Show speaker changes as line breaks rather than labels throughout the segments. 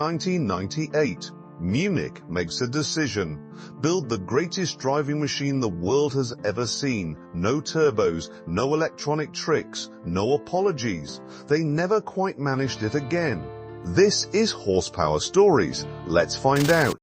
1998, Munich makes a decision. Build the greatest driving machine the world has ever seen. No turbos, no electronic tricks, no apologies. They never quite managed it again. This is Horsepower Stories. Let's find out.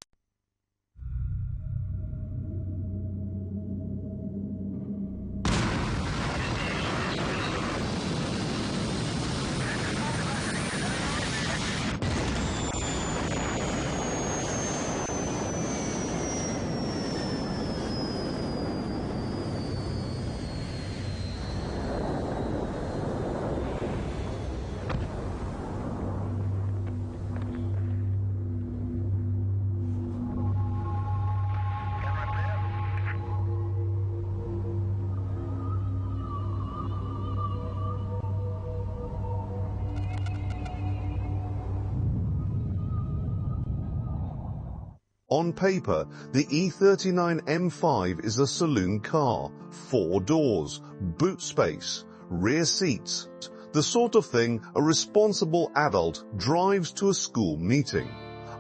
On paper, the E39 M5 is a saloon car, 4 doors, boot space, rear seats, the sort of thing a responsible adult drives to a school meeting.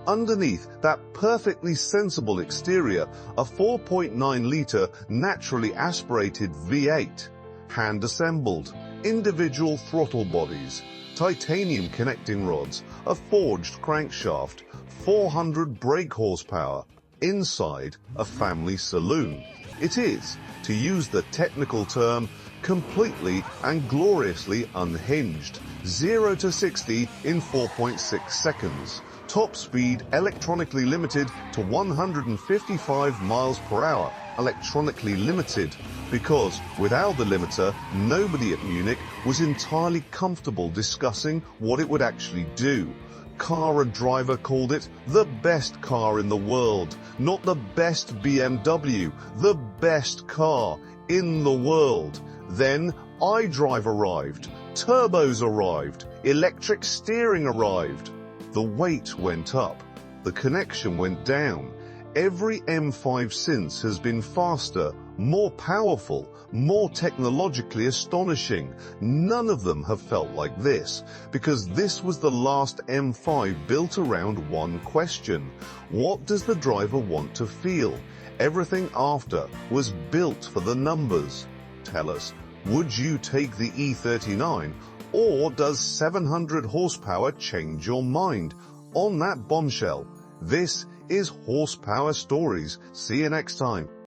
Underneath that perfectly sensible exterior, a 4.9-litre naturally aspirated V8, hand-assembled, individual throttle bodies, titanium connecting rods, a forged crankshaft, 400 brake horsepower, inside a family saloon. It is, to use the technical term, completely and gloriously unhinged. 0 to 60 in 4.6 seconds. Top speed electronically limited to 155 miles per hour. Electronically limited because without the limiter, nobody at Munich was entirely comfortable discussing what it would actually do. Car and driver called it the best car in the world, not the best BMW, the best car in the world. Then iDrive arrived, turbos arrived, electric steering arrived. The weight went up, the connection went down. Every M5 since has been faster, more powerful, more technologically astonishing. None of them have felt like this, because this was the last M5 built around one question. What does the driver want to feel? Everything after was built for the numbers. Tell us, would you take the E39, or does 700 horsepower change your mind? On that bombshell, this is Horsepower Stories. See you next time.